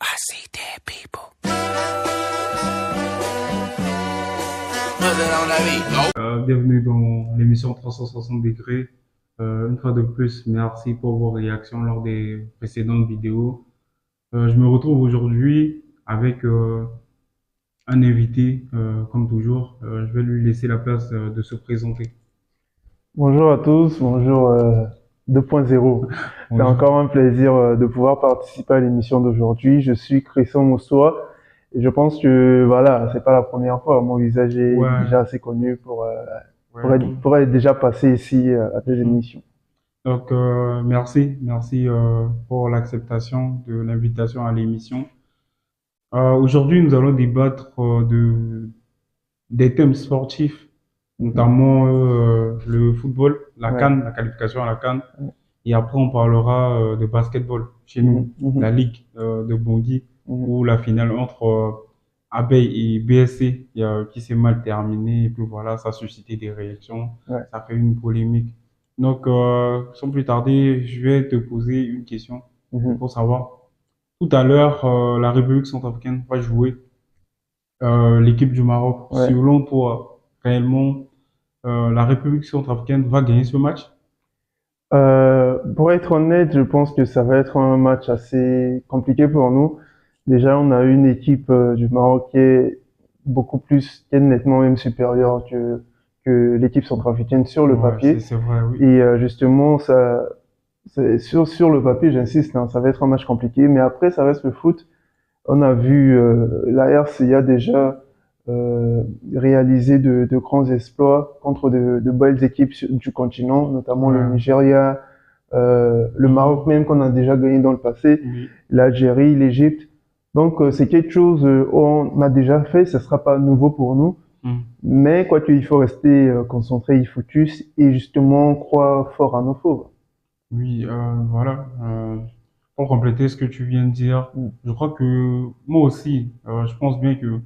I see dead people. Bienvenue dans l'émission 360 degrés. Une fois de plus, merci pour vos réactions lors des précédentes vidéos. Je me retrouve aujourd'hui avec un invité, comme toujours. Je vais lui laisser la place de se présenter. Bonjour à tous, bonjour 2.0. C'est Bonjour. encore un plaisir de pouvoir participer à l'émission d'aujourd'hui. Je suis Christian Moussoua et je pense que voilà, c'est pas la première fois. Mon visage est Ouais. déjà assez connu pour Ouais. être déjà passé ici à tes émissions. Donc, merci pour l'acceptation de l'invitation à l'émission. Aujourd'hui, nous allons débattre des thèmes sportifs, notamment le football, la Ouais. CAN, la qualification à la CAN. Ouais. Et après, on parlera de basketball chez nous, Mhm. la Ligue de Bangui, Mhm. où la finale entre Abeille et BSC qui s'est mal terminée. Et puis voilà, ça a suscité des réactions, Ouais. ça fait une polémique. Donc, sans plus tarder, je vais te poser une question Mhm. pour savoir. Tout à l'heure, la République centrafricaine va jouer l'équipe du Maroc. Ouais. Selon toi, réellement, la République centrafricaine va gagner ce match? Pour être honnête, je pense que ça va être un match assez compliqué pour nous. Déjà, on a une équipe du Maroc qui est qui est nettement même supérieure que l'équipe centrafricaine sur le Ouais, papier. c'est vrai, oui. Et justement, sur le papier, j'insiste, hein, ça va être un match compliqué. Mais après, ça reste le foot. On a vu la RCA déjà réaliser de grands exploits contre de belles équipes du continent, notamment le Ouais. Nigeria, le Maroc même qu'on a déjà gagné dans le passé, Oui. l'Algérie, l'Égypte. Donc c'est quelque chose qu'on a déjà fait, ce sera pas nouveau pour nous. Mais quoi qu'il faut rester concentré, il focus et justement croire fort à nos fauves. Oui, voilà. Pour compléter ce que tu viens de dire, Mm. je crois que moi aussi, je pense bien que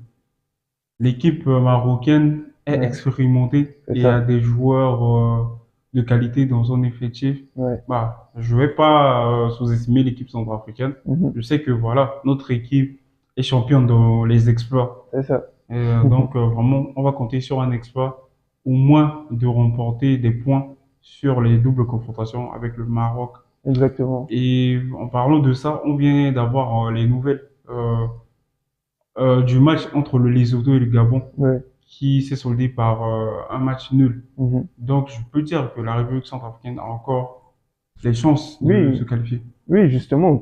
l'équipe marocaine est Ouais, expérimentée c'est et a ça. des joueurs de qualité dans son effectif. Ouais. Bah, je vais pas sous-estimer l'équipe centrafricaine. Mhm. Je sais que voilà, notre équipe est championne dans les exploits. C'est ça. Et, donc vraiment, on va compter sur un exploit, au moins de remporter des points sur les doubles confrontations avec le Maroc. Exactement. Et en parlant de ça, on vient d'avoir les nouvelles du match entre le Lesotho et le Gabon, Ouais. qui s'est soldé par un match nul. Mhm. Donc, je peux dire que la République centrafricaine a encore les chances de Oui, se qualifier. oui, justement,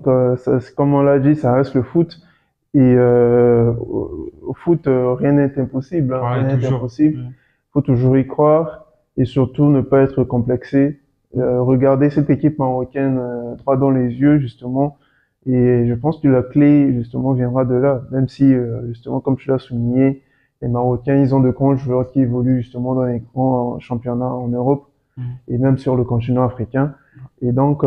comme on l'a dit, ça reste le foot. Et au foot, rien n'est impossible, hein, Pareil, rien n'est toujours. impossible. Faut toujours y croire et surtout ne pas être complexé. Regarder cette équipe marocaine droit dans les yeux, justement. Et je pense que la clé, justement, viendra de là. Même si, justement, comme tu l'as souligné, les Marocains, ils ont de grands joueurs qui évoluent justement dans les grands championnats en Europe et même sur le continent africain. Et donc,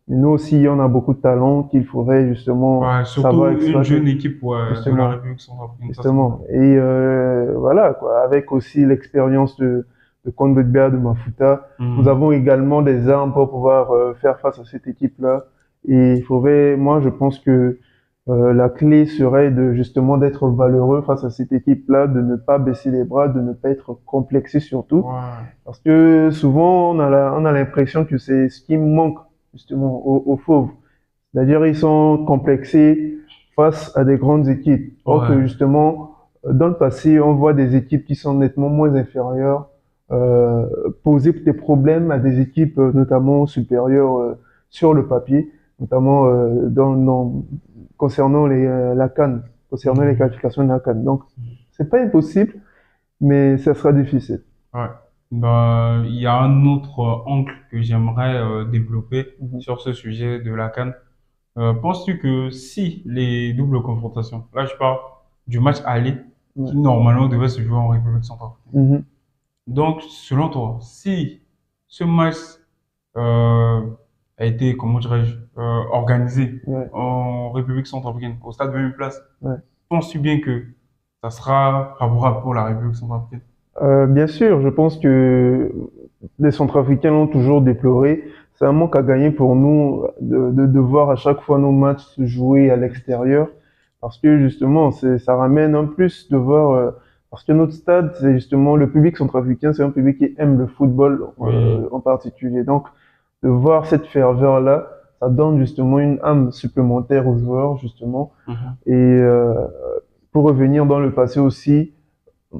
nous aussi, on a beaucoup de talent qu'il faudrait justement Ouais, savoir surtout une jeune exploiter. équipe de la Justement, République centrafricaine. Ça, c'est justement. Et voilà, quoi, avec aussi l'expérience de Kondogbia, de Mafuta, nous avons également des armes pour pouvoir faire face à cette équipe-là. Et il faudrait, moi, je pense que la clé serait de justement d'être valeureux face à cette équipe-là, de ne pas baisser les bras, de ne pas être complexé surtout. Ouais. Parce que souvent, on a l'impression que c'est ce qui manque justement aux fauves. C'est-à-dire, ils sont complexés face à des grandes équipes. Or que Ouais. justement, dans le passé, on voit des équipes qui sont nettement moins inférieures poser des problèmes à des équipes notamment supérieures sur le papier, notamment concernant la CAN, concernant les qualifications de la CAN. Donc, c'est pas impossible, mais ça sera difficile. Ouais. Bah, il y a un autre angle que j'aimerais développer Mhm. sur ce sujet de la CAN. Penses-tu que si les doubles confrontations, là je parle du match aller Ouais. qui normalement devait se jouer en République centrafricaine. Mhm. Donc, selon toi, si ce match euh, a été, comment dirais-je, organisé Ouais. en République centrafricaine, au stade 20 000 places, Ouais. penses-tu bien que ça sera favorable pour la République centrafricaine? Bien sûr, je pense que les Centrafricains l'ont toujours déploré. c'est un manque à gagner pour nous de devoir à chaque fois nos matchs se jouer à l'extérieur. Parce que justement, ça ramène en plus de voir, parce que notre stade, c'est justement le public centrafricain, c'est un public qui aime le football Oui. en particulier. Donc, de voir cette ferveur-là, ça donne justement une âme supplémentaire aux joueurs, justement. Mhm. Et pour revenir dans le passé aussi,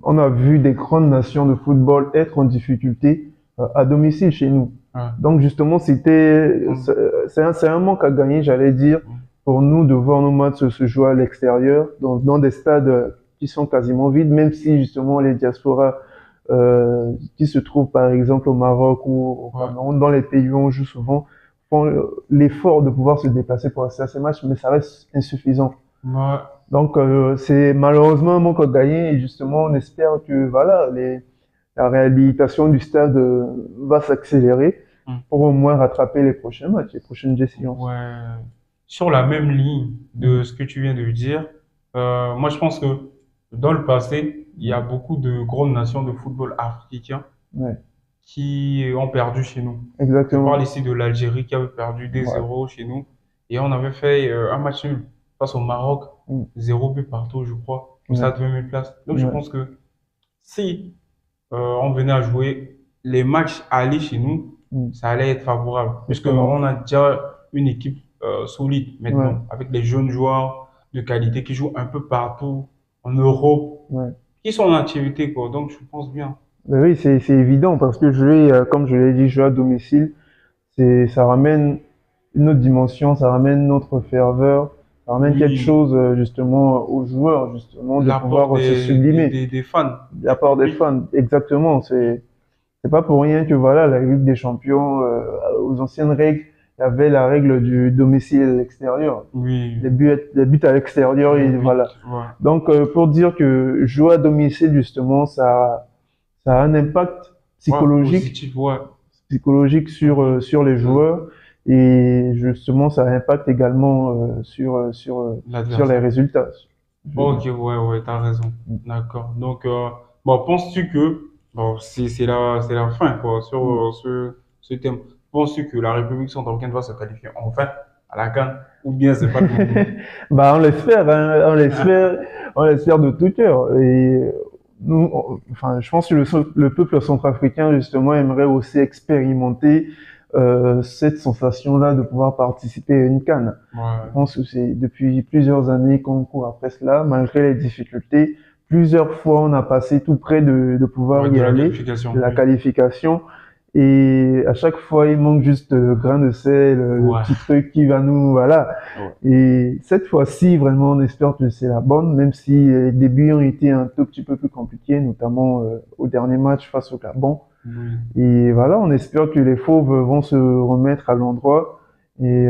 on a vu des grandes nations de football être en difficulté à domicile chez nous. Ouais. Donc justement, Mhm. c'est un manque à gagner, j'allais dire, pour nous de voir nos matchs se jouer à l'extérieur, dans des stades qui sont quasiment vides, même si justement les diasporas qui se trouvent par exemple au Maroc ou au Ouais. Cameroun, dans les pays où on joue souvent, font l'effort de pouvoir se déplacer pour assister à ces matchs, mais ça reste insuffisant. Ouais. Donc c'est malheureusement un manque à gagner et justement on espère que voilà la réhabilitation du stade va s'accélérer Mhm. pour au moins rattraper les prochains matchs, les prochaines échéances. Ouais. Sur la même ligne de Mhm. ce que tu viens de dire, moi je pense que dans le passé, il y a beaucoup de grandes nations de football africains Ouais, qui ont perdu chez nous. Je parle exactement. ici de l'Algérie qui avait perdu Ouais. 2-0 chez nous et on avait fait un match nul face au Maroc, Mm. 0 but partout, je crois, au Ouais. stade 20 000 places. Donc je Ouais. pense que si on venait à jouer les matchs aller chez nous, Mm. ça allait être favorable Justement. puisqu'on a déjà une équipe solide Ouais. maintenant avec des jeunes joueurs de qualité qui jouent un peu partout en Europe, Ouais. qui sont en activité quoi. Donc je pense bien. Ben oui, c'est évident parce que jouer, comme je l'ai dit, jouer à domicile, ça ramène une autre dimension, ça ramène notre ferveur, ça ramène quelque Oui, chose justement aux joueurs, justement, de l'apport pouvoir se sublimer. des fans, De la du part des public. fans, exactement. C'est pas pour rien que voilà, la Ligue des Champions, aux anciennes règles, il y avait la règle du domicile à l'extérieur. Oui, Les buts à l'extérieur, le et voilà. but, ouais. Donc, pour dire que jouer à domicile, justement, ça a un impact Ouais, psychologique, positif, ouais. psychologique Mhm. sur les joueurs. Et justement, ça impacte également sur les L'adversaire. résultats, je veux Ok, dire. ouais, ouais, t'as raison. D'accord. Donc, bon, penses-tu que, bon, c'est la fin, quoi, sur Mm. ce thème. Penses-tu que la République centrafricaine va se qualifier enfin à la CAN ou bien c'est pas fini? Bah, on l'espère, hein, on l'espère de tout cœur. Et nous, enfin, je pense que le peuple centrafricain, justement, aimerait aussi expérimenter cette sensation-là de pouvoir participer à une CAN. Je Ouais. pense que c'est depuis plusieurs années qu'on court après cela, malgré les difficultés. Plusieurs fois, on a passé tout près de pouvoir Ouais, y de la aller, qualification, de la oui. qualification. Et à chaque fois, il manque juste le grain de sel, le Ouais. petit truc qui va nous, voilà. Ouais. Et cette fois-ci, vraiment, on espère que c'est la bonne, même si les débuts ont été un tout petit peu plus compliqués, notamment au dernier match face au Gabon. Oui. Et voilà, on espère que les fauves vont se remettre à l'endroit et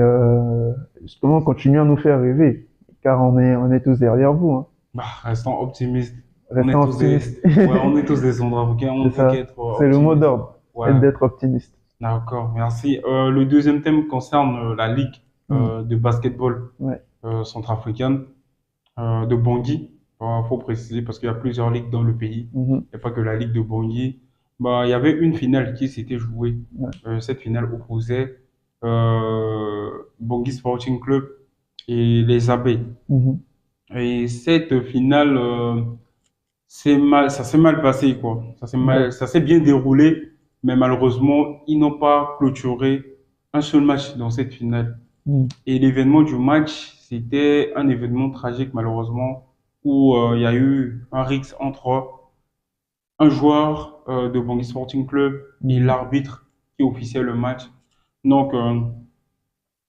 justement continuer à nous faire rêver, car on est tous derrière vous, hein. Bah, restons optimistes. On est Restons tous optimistes. ouais, on est tous des Centrafricains, on C'est ne peut ça. qu'être C'est le mot optimistes. d'ordre, Ouais. être d'être optimiste. D'accord, merci. Le deuxième thème concerne la ligue Hmm. de basketball Ouais. centrafricaine de Bangui. Il faut préciser parce qu'il y a plusieurs ligues dans le pays. Mhm. Il n'y a pas que la ligue de Bangui. Bah, il y avait une finale qui s'était jouée. Ouais. Cette finale opposait Bangui Sporting Club et les Abeilles. Mhm. Et cette finale, ça s'est mal passé, quoi. Ouais. Ça s'est bien déroulé, mais malheureusement, ils n'ont pas clôturé un seul match dans cette finale. Hmm. Et l'événement du match, c'était un événement tragique, malheureusement, où il y a eu un rixe entre un joueur de Bangui Sporting Club et Hmm. l'arbitre qui officiait le match. Donc,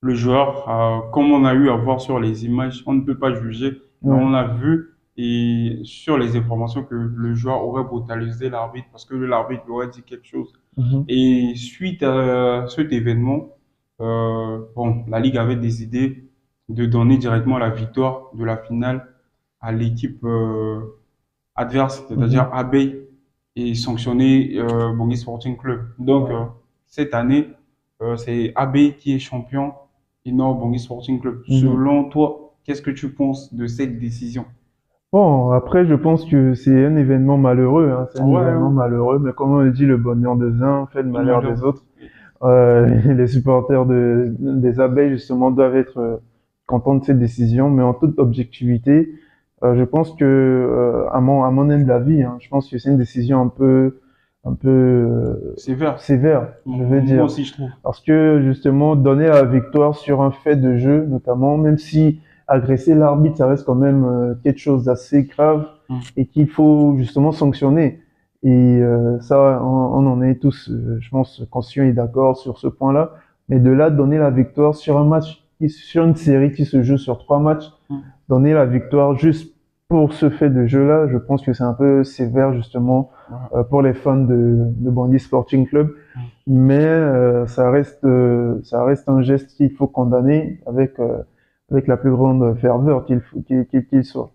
le joueur, comme on a eu à voir sur les images, on ne peut pas juger, mais Ouais. on a vu et sur les informations que le joueur aurait brutalisé l'arbitre parce que l'arbitre lui aurait dit quelque chose. Mhm. Et suite à cet événement, bon, la Ligue avait décidé de donner directement la victoire de la finale à l'équipe adverse, c'est-à-dire Mhm. Abbey, et sanctionner Bangui Sporting Club. Donc, Ouais. cette année, c'est Abbey qui est champion et non Bangui Sporting Club. Mhm. Selon toi, qu'est-ce que tu penses de cette décision? Bon, après, je pense que c'est un événement malheureux, hein. C'est un Ouais, événement malheureux, mais comme on le dit, le bonheur des uns fait le le malheur malheur des de... autres. Les supporters des abeilles, justement, doivent être contents de cette décision, mais en toute objectivité, je pense que, à mon humble avis, hein, je pense que c'est une décision un peu Sévère. sévère, je veux Moi dire. aussi, je trouve. Parce que, justement, donner la victoire sur un fait de jeu, notamment, même si agresser l'arbitre, ça reste quand même quelque chose d'assez grave Mm. et qu'il faut, justement, sanctionner. Et ça, on en est tous, je pense, conscients et d'accord sur ce point-là. Mais de là, donner la victoire sur un match, sur une série qui se joue sur 3 matchs, Mm. donner la victoire juste pour ce fait de jeu-là, je pense que c'est un peu sévère, justement, Ouais. pour les fans de Bangui Sporting Club. Mm. Mais ça reste un geste qu'il faut condamner avec la plus grande ferveur qu'il soit.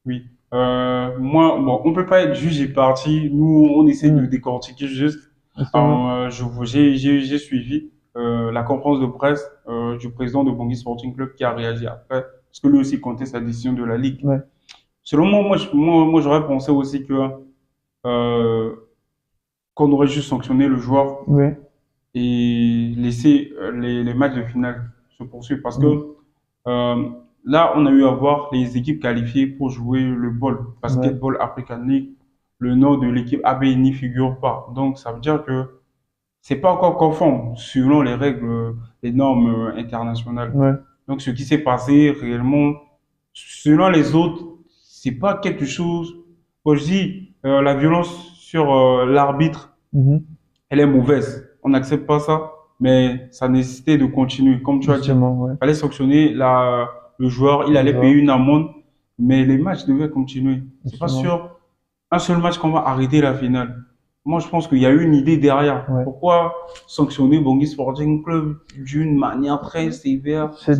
Oui. Moi, bon, on peut pas être juge et parti. Nous, on essaie de Mm. décortiquer juste. Justement. J'ai suivi la conférence de presse du président de Bangui Sporting Club qui a réagi après, parce que lui aussi conteste la décision de la Ligue. Ouais, Selon moi, moi, j'aurais pensé aussi que euh, qu'on aurait juste sanctionné le joueur ouais, et laisser les matchs de finale se poursuivre. Parce mm, que euh, là, on a eu à voir les équipes qualifiées pour jouer le BOL, ouais, Basketball African League. Le nom de l'équipe AB n'y figure pas. Donc, ça veut dire que c'est pas encore conforme selon les règles, les normes internationales. ouais, Donc, ce qui s'est passé réellement, selon les autres, c'est pas quelque chose. Moi, je dis, la violence sur l'arbitre, mhm, elle est mauvaise. On n'accepte pas ça, mais ça nécessitait de continuer. Comme tu as dit, justement, ouais, il fallait sanctionner le joueur, il le allait payer joueur, une amende, mais les matchs devaient continuer. C'est pas justement, sur un seul match qu'on va arrêter la finale. Moi, je pense qu'il y a eu une idée derrière. ouais. Pourquoi sanctionner Bangui Sporting Club d'une manière très sévère, tout ça?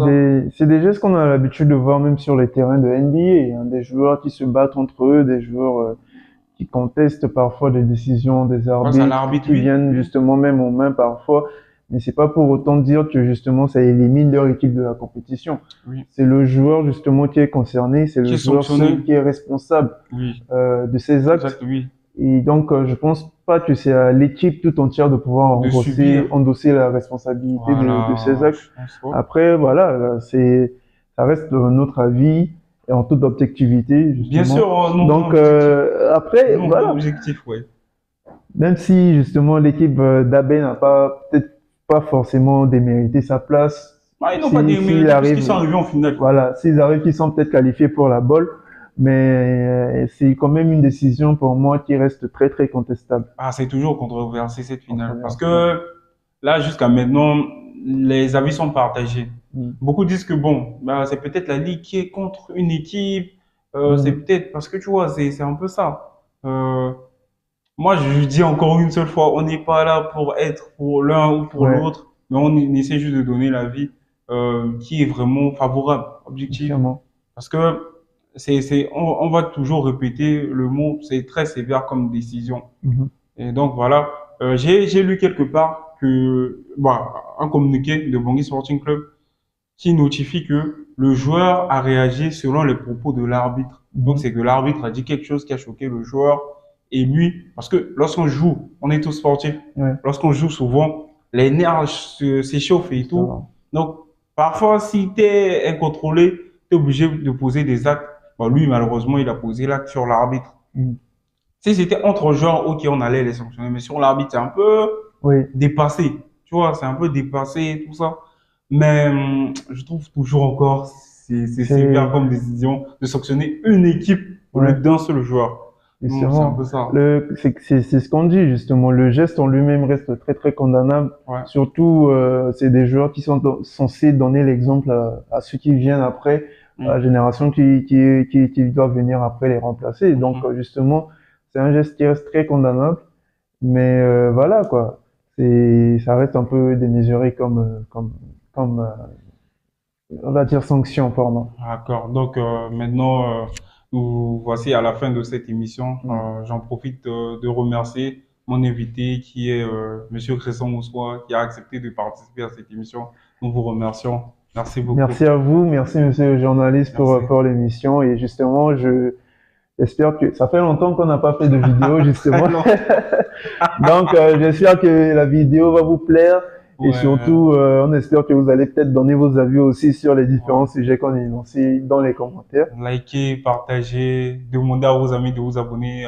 C'est des gestes qu'on a l'habitude de voir même sur les terrains de NBA, hein, des joueurs qui se battent entre eux, des joueurs qui contestent parfois des décisions des Face à arbitres, l'arbitre, qui oui, viennent oui, justement même aux mains parfois, mais c'est pas pour autant dire que justement ça élimine leur équipe de la compétition. oui. C'est le joueur justement qui est concerné, c'est Qui le est joueur sanctionné? seul qui est responsable Oui, de ses exact, actes. oui. Et donc je pense pas que c'est à l'équipe tout entière de pouvoir De subir. endosser la responsabilité de ses Voilà, actes. je pense pas. Après, voilà, ça reste notre avis et en toute objectivité, Bien sûr, justement. non, non, Donc, objectif. après, Non, non, voilà, objectif, ouais. même si, justement, l'équipe d'Abbé n'a peut-être pas forcément démérité sa place, Ah, ils n'ont pas s'il démérité puisqu'ils arrive, sont arrivés en finale. voilà, s'ils arrivent, qu'ils sont peut-être qualifiés pour la bolle, mais c'est quand même une décision pour moi qui reste très, très contestable. Ah, c'est toujours controversé cette finale. Parce Controversée. que là, jusqu'à maintenant, les avis sont partagés. Mm. Beaucoup disent que bon, bah, c'est peut-être la Ligue qui est contre une équipe. C'est Mm. peut-être parce que tu vois, c'est un peu ça. Moi, je dis encore une seule fois, on n'est pas là pour être pour l'un ou pour Ouais, l'autre, mais on essaie juste de donner l'avis qui est vraiment favorable, objectif. sûrement. Parce que on va toujours répéter le mot, c'est très sévère comme décision. Mhm. Et donc voilà, j'ai lu quelque part que, bah, un communiqué de Bangui Sporting Club qui notifie que le joueur a réagi selon les propos de l'arbitre. Donc Mhm. c'est que l'arbitre a dit quelque chose qui a choqué le joueur et lui, parce que lorsqu'on joue, on est tous sportifs. Ouais, Lorsqu'on joue souvent, les nerfs s'échauffent et ça tout. va. Donc parfois, si tu es incontrôlé, tu es obligé de poser des actes. Bon, lui, malheureusement, il a posé l'acte sur l'arbitre. Mm. Si c'était entre joueurs, ok, on allait les sanctionner, mais sur l'arbitre, c'est un peu Oui, dépassé. Tu vois, c'est un peu dépassé, tout ça. Mais je trouve toujours encore, c'est sévère c'est, comme décision de sanctionner une équipe au lieu ouais. d'un seul joueur. Donc, c'est un Justement, peu ça. c'est ce qu'on dit justement. Le geste en lui-même reste très très condamnable. Ouais. Surtout, c'est des joueurs qui sont censés donner l'exemple à ceux qui viennent après, à la Mm. génération qui doit venir après les remplacer. Donc Mhm. justement, c'est un geste qui reste très condamnable. Mais voilà quoi, ça reste un peu démesuré on va dire sanction pour moi. D'accord. Donc, maintenant, nous voici à la fin de cette émission. Mm. J'en profite de remercier mon invité qui est Monsieur Cresson Moussois, qui a accepté de participer à cette émission. Nous vous remercions. Merci beaucoup. Merci à vous, merci monsieur le journaliste Merci. pour l'émission et justement j'espère que ça fait longtemps qu'on n'a pas fait de vidéo Très justement. long. Donc j'espère que la vidéo va vous plaire Et Ouais, surtout, on espère que vous allez peut-être donner vos avis aussi sur les différents sujets qu'on a énoncés dans les commentaires. likez, partagez, demandez à vos amis de vous abonner.